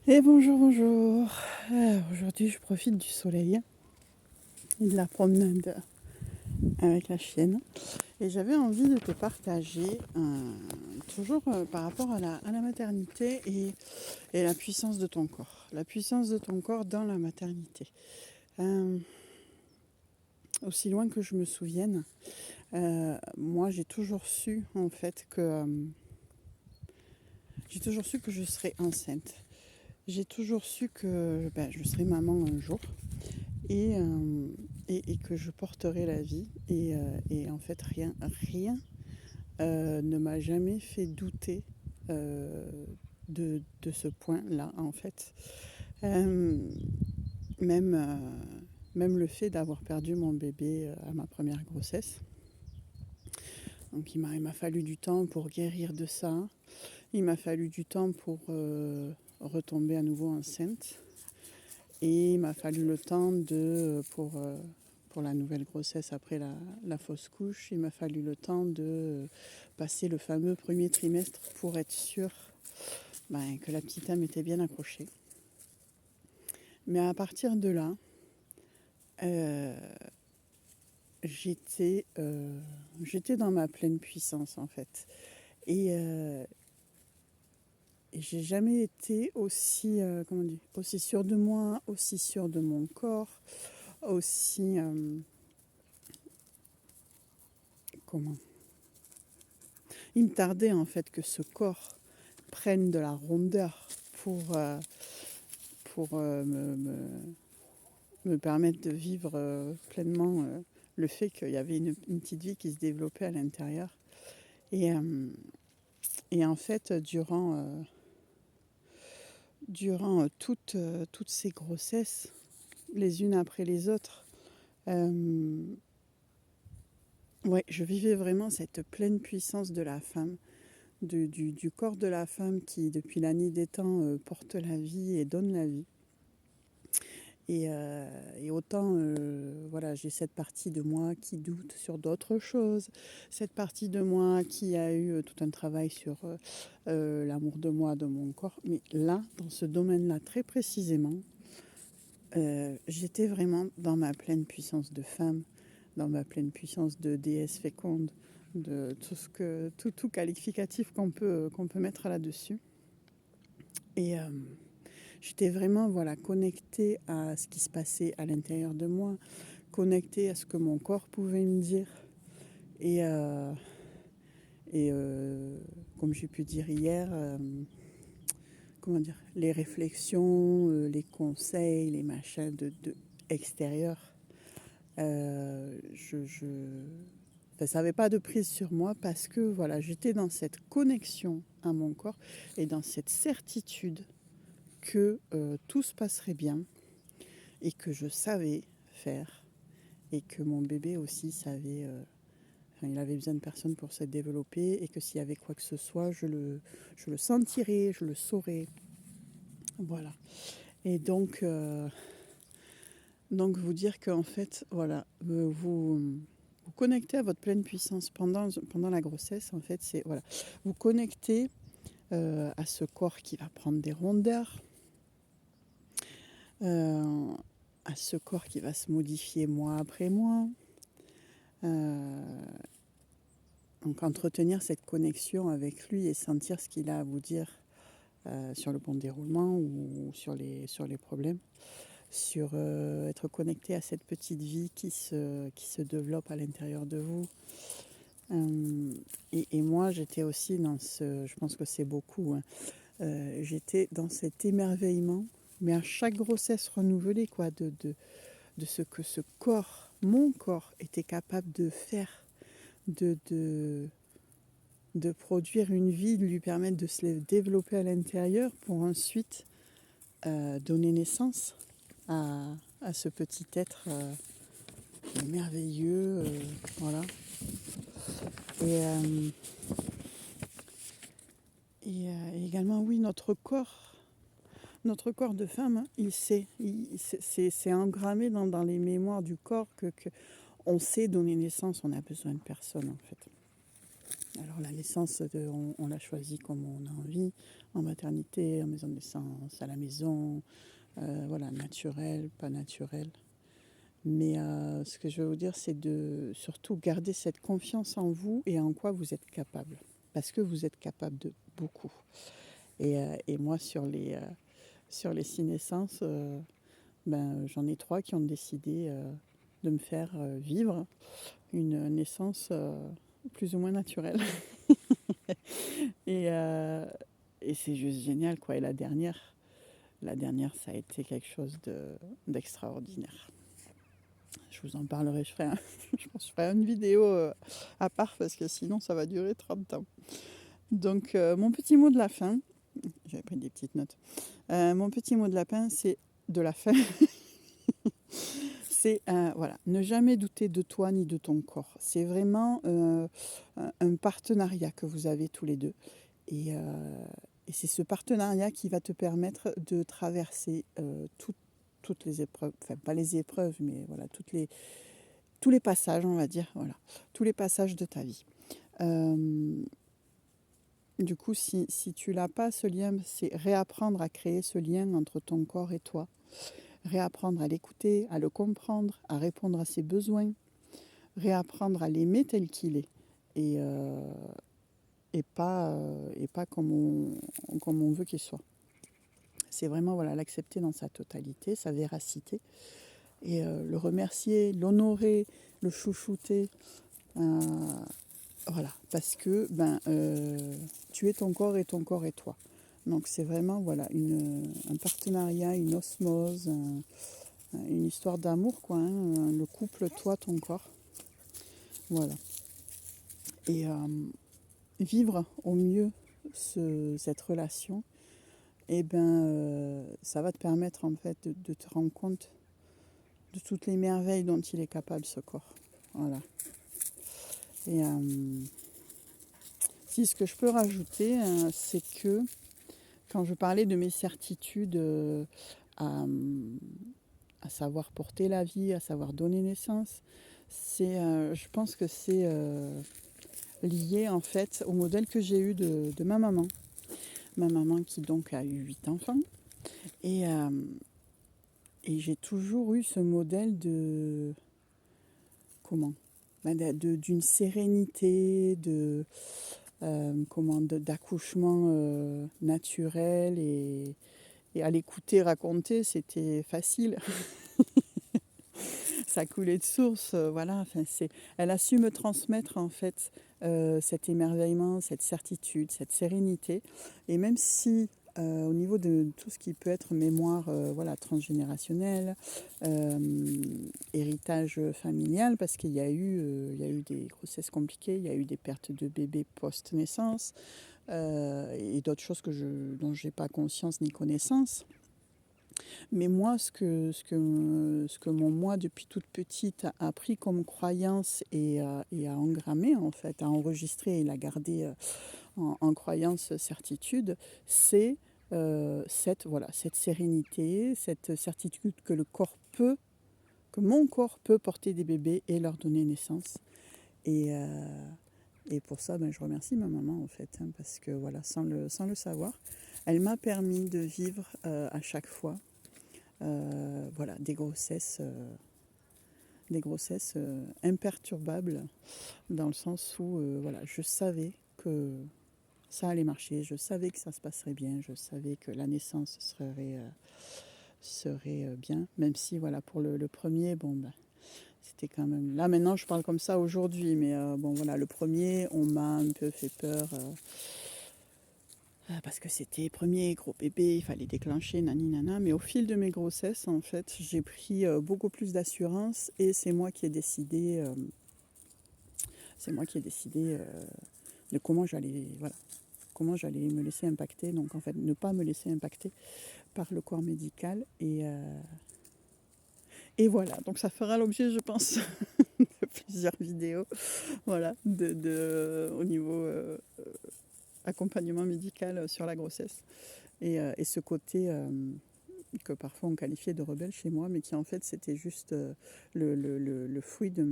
Et bonjour, bonjour. Aujourd'hui, je profite du soleil et de la promenade avec la chienne. Et j'avais envie de te partager, toujours par rapport à la maternité et la puissance de ton corps. La puissance de ton corps dans la maternité. Aussi loin que je me souvienne, moi, j'ai toujours su, en fait, que je serais enceinte. J'ai toujours su que je serais maman un jour. Et, euh, et que je porterai la vie. Et en fait, rien ne m'a jamais fait douter euh, de ce point-là, en fait. Euh, même, euh, même le fait d'avoir perdu mon bébé à ma première grossesse. Donc il m'a fallu du temps pour guérir de ça. Il m'a fallu du temps pour retomber à nouveau enceinte. Et il m'a fallu le temps pour la nouvelle grossesse après la fausse couche, il m'a fallu le temps de passer le fameux premier trimestre pour être sûre que la petite âme était bien accrochée. Mais à partir de là, euh, j'étais dans ma pleine puissance en fait. Et j'ai jamais été aussi sûre de moi, aussi sûre de mon corps, aussi comment il me tardait en fait que ce corps prenne de la rondeur pour me permettre de vivre pleinement le fait qu'il y avait une petite vie qui se développait à l'intérieur. Et, euh, et en fait, durant toutes ces grossesses, les unes après les autres, ouais, je vivais vraiment cette pleine puissance de la femme, du corps de la femme qui, depuis la nuit des temps, porte la vie et donne la vie. Et autant, voilà, j'ai cette partie de moi qui doute sur d'autres choses, cette partie de moi qui a eu tout un travail sur l'amour de moi, de mon corps. Mais là, dans ce domaine-là, très précisément, j'étais vraiment dans ma pleine puissance de femme, dans ma pleine puissance de déesse féconde, de tout qualificatif qu'on peut mettre là-dessus. Et j'étais vraiment connectée à ce qui se passait à l'intérieur de moi, connectée à ce que mon corps pouvait me dire. Et, euh, et comme j'ai pu dire hier, comment dire, les réflexions, les conseils, les machins de extérieurs, enfin, ça n'avait pas de prise sur moi parce que voilà, j'étais dans cette connexion à mon corps et dans cette certitude que tout se passerait bien et que je savais faire et que mon bébé aussi savait, enfin, il avait besoin de personne pour se développer et que s'il y avait quoi que ce soit, je le sentirais, je le saurais. Voilà. Et donc vous dire qu'en fait, voilà, vous connectez à votre pleine puissance pendant la grossesse, en fait, c'est, voilà, vous connectez à ce corps qui va prendre des rondeurs, euh, à ce corps qui va se modifier mois après mois. Euh, donc entretenir cette connexion avec lui et sentir ce qu'il a à vous dire sur le bon déroulement ou sur les problèmes, sur être connecté à cette petite vie qui se développe à l'intérieur de vous. Et moi, j'étais aussi je pense que c'est beaucoup, hein, j'étais dans cet émerveillement, mais à chaque grossesse renouvelée, quoi, de ce que ce corps, mon corps, était capable de faire, de, de, de produire une vie, de lui permettre de se développer à l'intérieur pour ensuite donner naissance à ce petit être merveilleux. Voilà. Et, euh, et également, oui, notre corps de femme, il sait, c'est engrammé dans les mémoires du corps que on sait donner naissance, on a besoin de personne en fait. Alors la naissance, on l'a choisie comme on a envie, en maternité, en maison de naissance, à la maison, voilà, naturel, pas naturel. Mais ce que je veux vous dire, c'est de surtout garder cette confiance en vous et en quoi vous êtes capable. Parce que vous êtes capable de beaucoup. Et moi, sur les 6 naissances, j'en ai 3 qui ont décidé de me faire vivre une naissance plus ou moins naturelle. Et, euh, et c'est juste génial, quoi. Et la dernière, ça a été quelque chose d'extraordinaire. Je vous en parlerai, je pense que je ferai une vidéo à part parce que sinon ça va durer 30 ans. Donc mon petit mot de la fin, j'avais pris des petites notes. Mon petit mot de la fin, c'est voilà, ne jamais douter de toi ni de ton corps. C'est vraiment un partenariat que vous avez tous les deux. Et c'est ce partenariat qui va te permettre de traverser toutes les épreuves, enfin pas les épreuves, mais voilà, tous les passages, on va dire, voilà, tous les passages de ta vie. Du coup, si tu l'as pas, ce lien, c'est réapprendre à créer ce lien entre ton corps et toi. Réapprendre à l'écouter, à le comprendre, à répondre à ses besoins. Réapprendre à l'aimer tel qu'il est. Et, euh, et pas comme on veut qu'il soit. C'est vraiment voilà, l'accepter dans sa totalité, sa véracité. Et le remercier, l'honorer, le chouchouter. Euh, voilà, parce que tu es ton corps et ton corps est toi. Donc c'est vraiment voilà, un partenariat, une osmose, une histoire d'amour, quoi, hein, le couple, toi, ton corps. Voilà. Et vivre au mieux cette relation, ça va te permettre en fait de te rendre compte de toutes les merveilles dont il est capable, ce corps. Voilà. Et si ce que je peux rajouter, c'est que quand je parlais de mes certitudes à, à savoir porter la vie, à savoir donner naissance, je pense que c'est lié en fait au modèle que j'ai eu de ma maman. Ma maman qui donc a eu 8 enfants. Et, euh, et j'ai toujours eu ce modèle de... Comment d'une sérénité, d'accouchement naturel. Et à l'écouter raconter, c'était facile. Ça coulait de source, voilà. Enfin, elle a su me transmettre en fait cet émerveillement, cette certitude, cette sérénité. Et même si au niveau de tout ce qui peut être mémoire voilà, transgénérationnelle, héritage familial, parce il y a eu des grossesses compliquées, il y a eu des pertes de bébés post-naissance, et d'autres choses dont je n'ai pas conscience ni connaissance. Mais moi, ce que mon moi, depuis toute petite, a pris comme croyance et a engrammé, en fait, a enregistré et l'a gardé en croyance, certitude, c'est cette sérénité, cette certitude que que mon corps peut porter des bébés et leur donner naissance. Et, et pour ça, je remercie ma maman, en fait, hein, parce que voilà, sans le savoir, elle m'a permis de vivre à chaque fois voilà, des grossesses imperturbables, dans le sens où voilà, je savais que ça allait marcher, je savais que ça se passerait bien, je savais que la naissance serait bien, même si voilà, pour le premier, c'était quand même... Là maintenant je parle comme ça aujourd'hui, mais bon voilà, le premier, on m'a un peu fait peur. Parce que c'était premier gros bébé, il fallait déclencher, nani nana. Mais au fil de mes grossesses, en fait, j'ai pris beaucoup plus d'assurance et c'est moi qui ai décidé, de comment j'allais me laisser impacter. Donc en fait, ne pas me laisser impacter par le corps médical. Et voilà, donc ça fera l'objet, je pense, de plusieurs vidéos, voilà, au niveau accompagnement médical sur la grossesse. Et ce côté que parfois on qualifiait de rebelle chez moi, mais qui en fait c'était juste le fruit de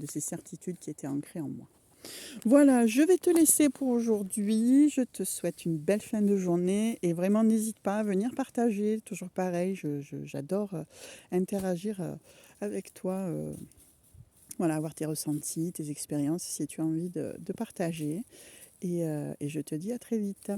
ces certitudes qui étaient ancrées en moi. Voilà, je vais te laisser pour aujourd'hui. Je te souhaite une belle fin de journée et vraiment n'hésite pas à venir partager. Toujours pareil, j'adore interagir avec toi, voilà, avoir tes ressentis, tes expériences, si tu as envie de partager. Et je te dis à très vite.